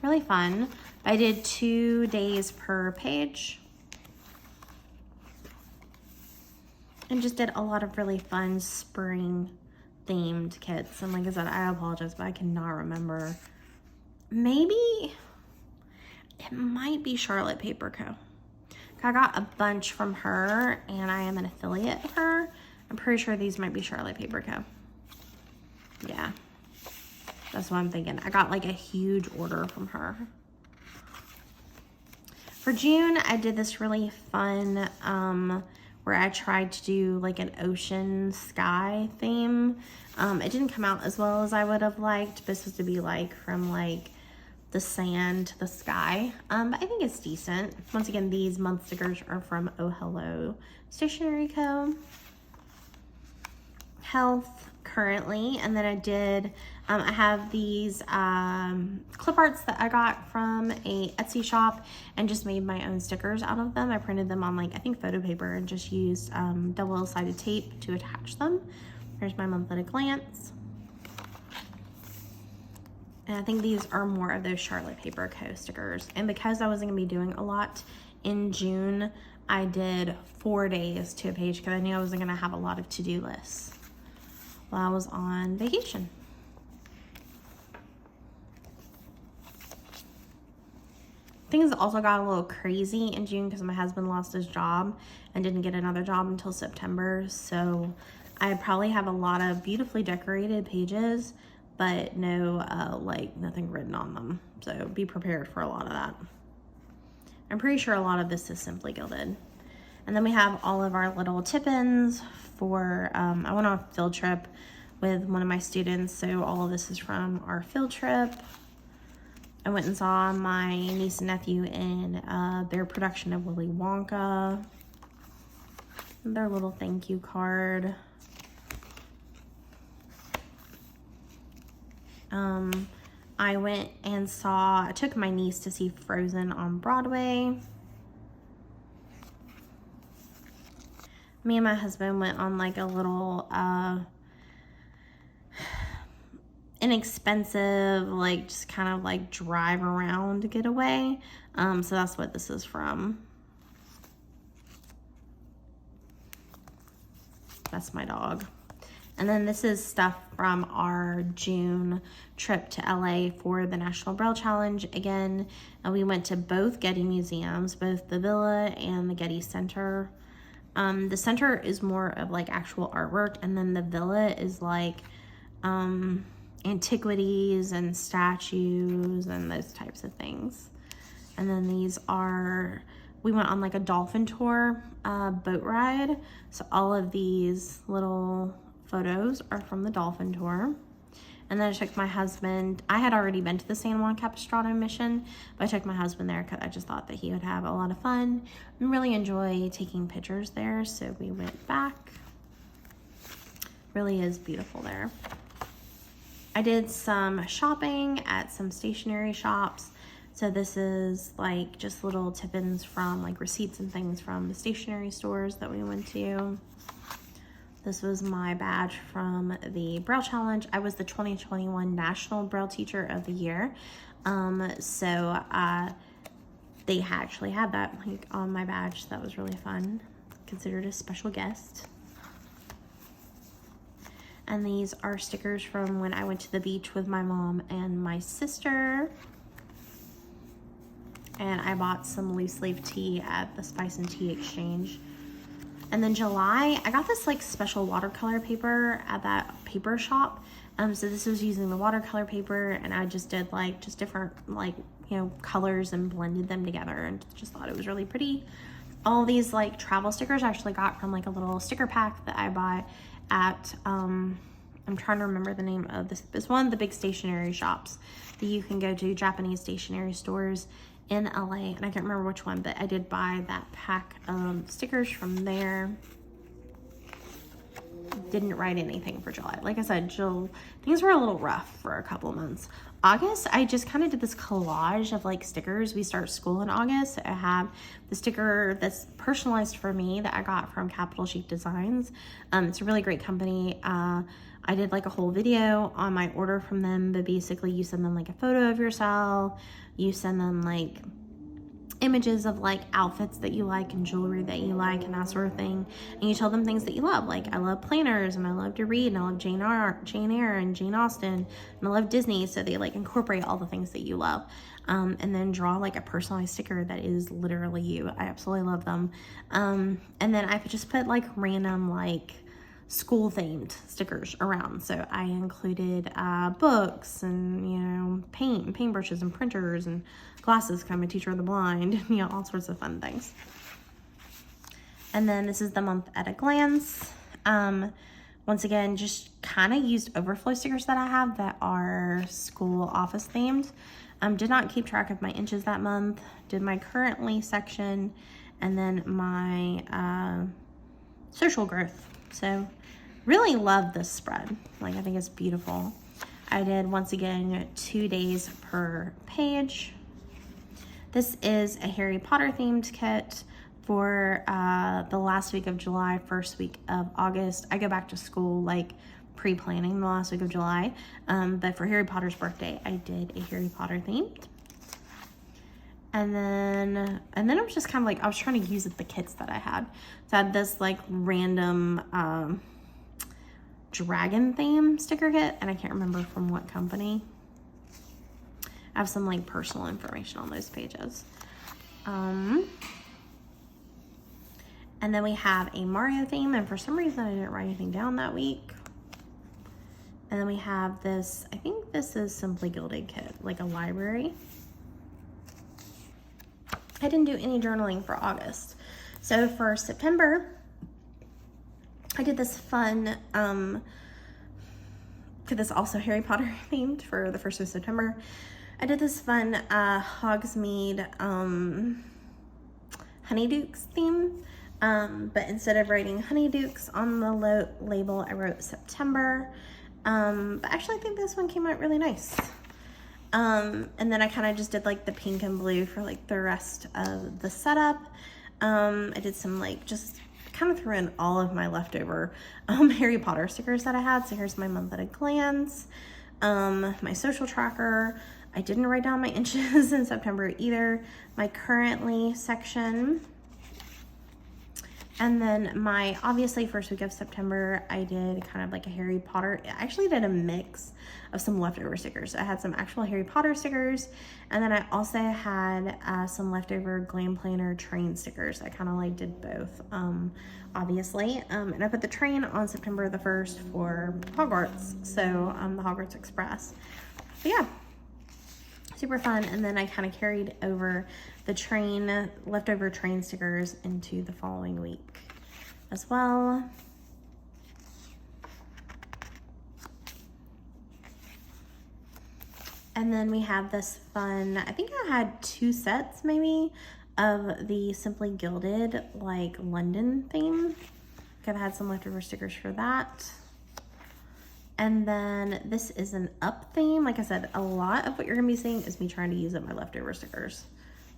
really fun. I did 2 days per page. And just did a lot of really fun spring themed kits. And like I said, I apologize, but I cannot remember. Maybe it might be Charlotte Paper Co. I got a bunch from her and I am an affiliate of her. I'm pretty sure these might be Charlotte Paper Co. Yeah, that's what I'm thinking. I got like a huge order from her. For June, I did this really fun, where I tried to do like an ocean sky theme. It didn't come out as well as I would have liked. This was to be like from like the sand to the sky. But I think it's decent. Once again, these month stickers are from Oh Hello Stationery Co. Health currently, and then I did, I have these clip arts that I got from a Etsy shop and just made my own stickers out of them. I printed them on like, I think photo paper, and just used double-sided tape to attach them. Here's my month at a glance. And I think these are more of those Charlotte Paper Co. stickers. And because I wasn't gonna be doing a lot in June, I did 4 days to a page because I knew I wasn't gonna have a lot of to-do lists while I was on vacation. Things also got a little crazy in June because my husband lost his job and didn't get another job until September. So I probably have a lot of beautifully decorated pages, but no, like nothing written on them. So be prepared for a lot of that. I'm pretty sure a lot of this is Simply Gilded. And then we have all of our little tip-ins for, I went on a field trip with one of my students, so all of this is from our field trip. I went and saw my niece and nephew in their production of Willy Wonka. Their little thank you card. I went and I took my niece to see Frozen on Broadway. Me and my husband went on like a little inexpensive, like just kind of like drive around getaway. So that's what this is from. That's my dog. And then this is stuff from our June trip to LA for the National Braille Challenge again. And we went to both Getty museums, both the Villa and the Getty Center. The center is more of like actual artwork, and then the Villa is like antiquities and statues and those types of things. And then these are, we went on like a dolphin tour, boat ride. So all of these little photos are from the dolphin tour. And then I took my husband, I had already been to the San Juan Capistrano mission, but I took my husband there because I just thought that he would have a lot of fun and really enjoy taking pictures there. So we went back. Really is beautiful there. I did some shopping at some stationery shops. So this is like just little tip-ins from like receipts and things from the stationery stores that we went to. This was my badge from the Braille Challenge. I was the 2021 National Braille Teacher of the Year. They actually had that like on my badge. That was really fun. Considered a special guest. And these are stickers from when I went to the beach with my mom and my sister. And I bought some loose leaf tea at the Spice and Tea Exchange. And then July, I got this like special watercolor paper at that paper shop. So this was using the watercolor paper, and I just did like just different like, you know, colors and blended them together and just thought it was really pretty. All these like travel stickers I actually got from like a little sticker pack that I bought at I'm trying to remember the name of this. It's one of the big stationery shops that you can go to, Japanese stationery stores in LA. And I can't remember which one, but I did buy that pack of stickers from there. Didn't write anything for July. Like I said, things were a little rough for a couple of months. August, I just kind of did this collage of like stickers. We start school in August. I have the sticker that's personalized for me that I got from Capital Chic Designs. It's a really great company. I did like a whole video on my order from them, but basically you send them like a photo of yourself. You send them like images of like outfits that you like and jewelry that you like and that sort of thing, and you tell them things that you love. Like, I love planners and I love to read and I love Jane Eyre and Jane Austen and I love Disney, so they like incorporate all the things that you love, and then draw like a personalized sticker that is literally you. I absolutely love them. And then I just put like random like school themed stickers around. So I included books and, you know, paintbrushes and printers and glasses, because I'm a teacher of the blind, you know, all sorts of fun things. And then this is the month at a glance. Once again, just kind of used overflow stickers that I have that are school office themed. Did not keep track of my inches that month. Did my currently section and then my social growth. So really love this spread. Like, I think it's beautiful. I did, once again, 2 days per page. This is a Harry Potter themed kit for the last week of July, first week of August. I go back to school like pre-planning the last week of July. But for Harry Potter's birthday, I did a Harry Potter themed. And then I was just kind of like, I was trying to use the kits that I had. So I had this like random dragon theme sticker kit, and I can't remember from what company. I have some like personal information on those pages. And then we have a Mario theme, and for some reason I didn't write anything down that week. And then we have this, I think this is Simply Gilded kit, like a library. I didn't do any journaling for August. So for September, I did this fun, this also Harry Potter themed for the 1st of September. I did this fun Hogsmeade Honeydukes theme, but instead of writing Honeydukes on the label, I wrote September. But actually I think this one came out really nice. And then I kind of just did like the pink and blue for like the rest of the setup. I did some like, just kind of threw in all of my leftover Harry Potter stickers that I had. So here's my month at a glance, my social tracker. I didn't write down my inches in September either. My currently section. And then my, obviously, first week of September, I did kind of like a Harry Potter. I actually did a mix of some leftover stickers. I had some actual Harry Potter stickers, and then I also had some leftover Glam Planner train stickers. I kind of like did both, obviously. And I put the train on September the 1st for Hogwarts, so the Hogwarts Express. But yeah, super fun. And then I kind of carried over the train, leftover train stickers into the following week as well. And then we have this fun, I think I had 2 sets maybe of the Simply Gilded like London theme. I've had some leftover stickers for that. And then this is an Up theme. Like I said, a lot of what you're gonna be seeing is me trying to use up my leftover stickers.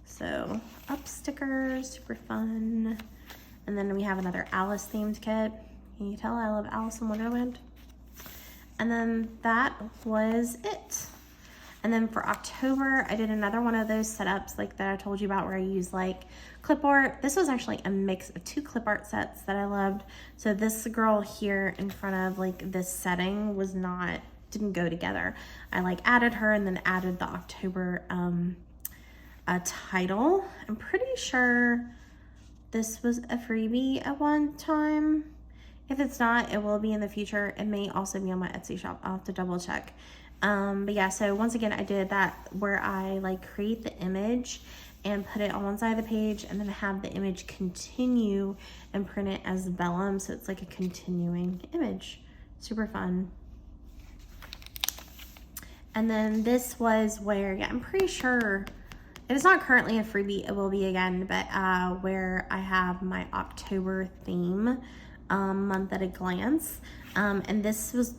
So Up stickers, super fun. And then we have another Alice themed kit. Can you tell I love Alice in Wonderland? And then that was it. And then for October, I did another one of those setups like that I told you about, where I use like clip art. This was actually a mix of 2 clip art sets that I loved. So this girl here in front of like this setting didn't go together. I like added her and then added the October title. I'm pretty sure this was a freebie at one time. If it's not, it will be in the future. It may also be on my Etsy shop. I'll have to double check. But yeah, so once again, I did that where I like create the image and put it on one side of the page, and then have the image continue and print it as vellum. So it's like a continuing image. Super fun. And then this was where, yeah, I'm pretty sure it is not currently a freebie, it will be again, but where I have my October theme, month at a glance. And this was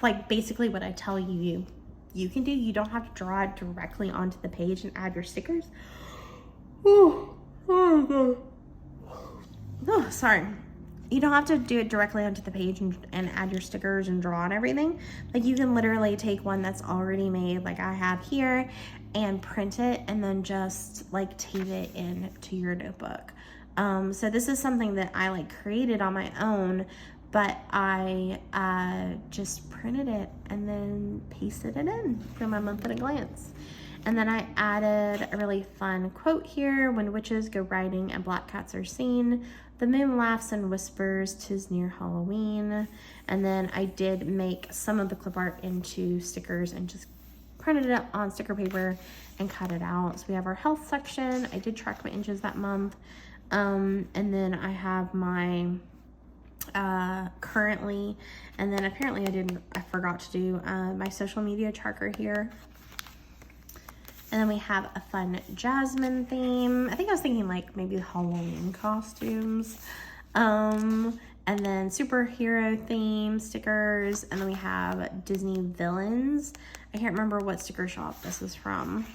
like basically what I tell you can do. You don't have to draw it directly onto the page and add your stickers. Oh sorry. You don't have to do it directly onto the page and add your stickers and draw and everything. Like you can literally take one that's already made, like I have here, and print it and then just like tape it into your notebook. So this is something that I like created on my own, but I just printed it and then pasted it in for my month at a glance. And then I added a really fun quote here: when witches go riding and black cats are seen, the moon laughs and whispers, 'tis near Halloween. And then I did make some of the clip art into stickers and just printed it up on sticker paper and cut it out. So we have our health section. I did track my inches that month. And then I have my currently, and then apparently I forgot to do my social media tracker here. And then we have a fun Jasmine theme. I think I was thinking like maybe Halloween costumes. And then superhero theme stickers. And then we have Disney villains. I can't remember what sticker shop this is from,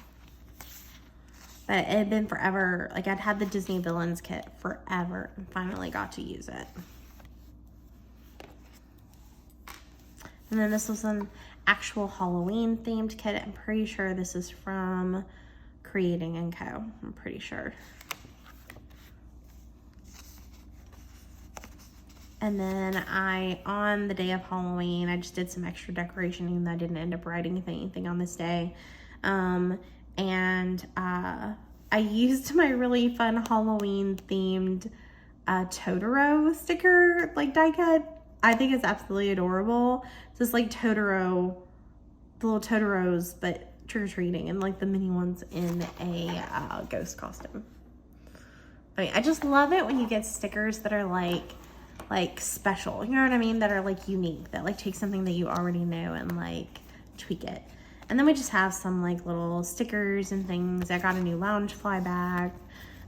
but it had been forever. Like I'd had the Disney villains kit forever and finally got to use it. And then this was an actual Halloween themed kit. I'm pretty sure this is from Creating & Co. I'm pretty sure. And then on the day of Halloween, I just did some extra decorating. I didn't end up writing anything on this day. I used my really fun Halloween themed Totoro sticker, like die cut. I think it's absolutely adorable. It's just like Totoro, the little Totoros, but trick-or-treating, and like the mini ones in a ghost costume. I just love it when you get stickers that are like special, you know what I mean? That are like unique, that like take something that you already know and like tweak it. And then we just have some like little stickers and things. I got a new Loungefly bag,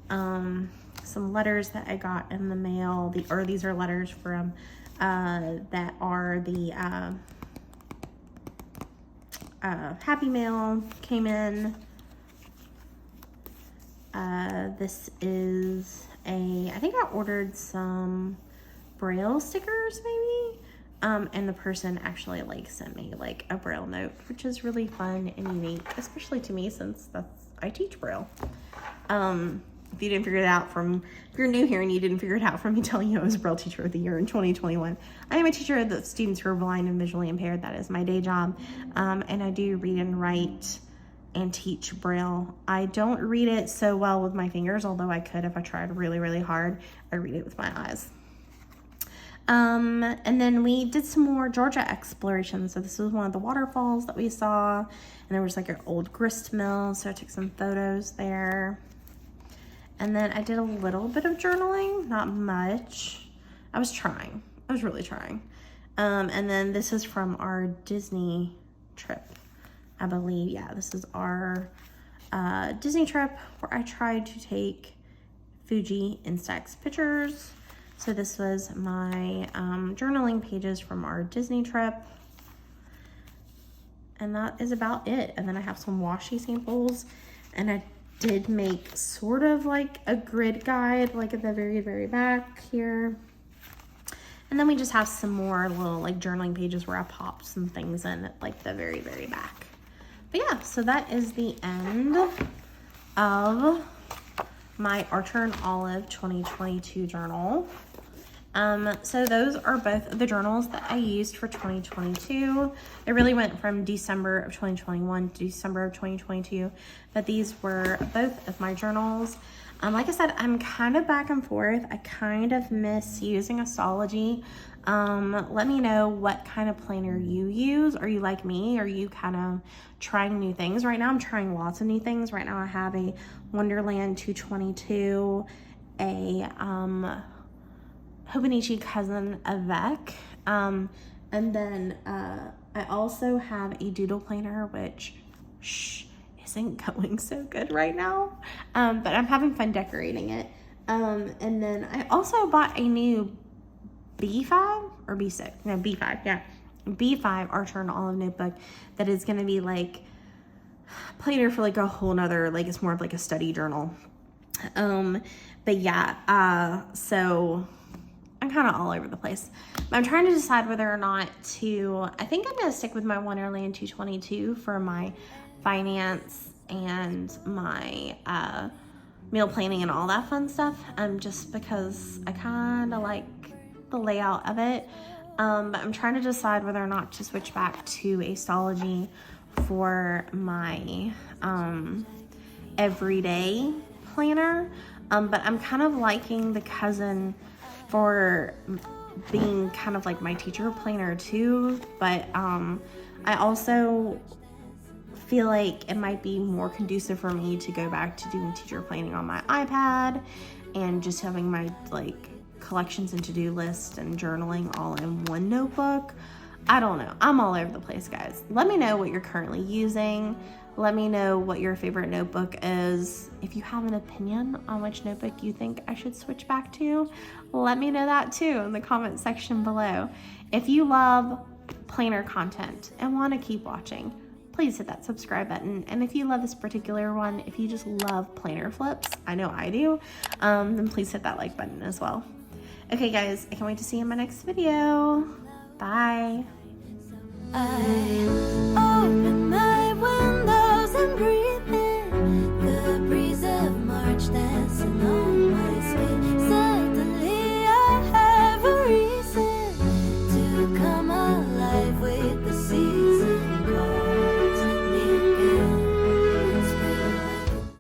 some letters that I got in the mail. These are letters from that are the Happy Mail came in. This is I think I ordered some Braille stickers maybe, and the person actually like sent me like a Braille note, which is really fun and unique, especially to me since I teach Braille. If you didn't figure it out if you're new here and you didn't figure it out from me telling you I was Braille Teacher of the Year in 2021, I am a teacher of the students who are blind and visually impaired. That is my day job. And I do read and write and teach Braille. I don't read it so well with my fingers, although I could if I tried really, really hard. I read it with my eyes. And then we did some more Georgia exploration. So this was one of the waterfalls that we saw, and there was like an old grist mill. So I took some photos there. And then I did a little bit of journaling, not much. I was really trying. And then this is from our Disney trip, I believe. Yeah, this is our Disney trip where I tried to take Fuji Instax pictures. So this was my journaling pages from our Disney trip. And that is about it. And then I have some washi samples, and I did make sort of like a grid guide, like at the very, very back here. And then we just have some more little like journaling pages where I popped some things in at like the very, very back. But yeah, so that is the end of my Archer and Olive 2022 journal. So those are both of the journals that I used for 2022. It really went from December of 2021 to December of 2022, but these were both of my journals. Like I said, I'm kind of back and forth. I kind of miss using a Stalogy. Let me know what kind of planner you use. Are you like me? Are you kind of trying new things? Right now I'm trying lots of new things. Right now I have a Wonderland 222, a Hobonichi Cousin Avec, and then I also have a doodle planner, which isn't going so good right now, but I'm having fun decorating it. And then I also bought a new B5 or B6, no, B5, yeah, B5 Archer and Olive notebook that is going to be like planner for like a whole nother, like it's more of like a study journal. But yeah, so I'm kind of all over the place. But I'm trying to decide whether or not to, I think I'm going to stick with my Wonderland 222 for my finance and my meal planning and all that fun stuff, just because I kind of like the layout of it. But I'm trying to decide whether or not to switch back to a Stalogy for my everyday planner. But I'm kind of liking the Cousin for being kind of like my teacher planner too. But I also feel like it might be more conducive for me to go back to doing teacher planning on my iPad and just having my like collections and to-do list and journaling all in one notebook. I don't know. I'm all over the place, guys. Let me know what you're currently using. Let me know what your favorite notebook is. If you have an opinion on which notebook you think I should switch back to, let me know that too in the comment section below. If you love planner content and want to keep watching, please hit that subscribe button. And if you love this particular one, if you just love planner flips, I know I do, then please hit that like button as well. Okay guys, I can't wait to see you in my next video. Bye. I open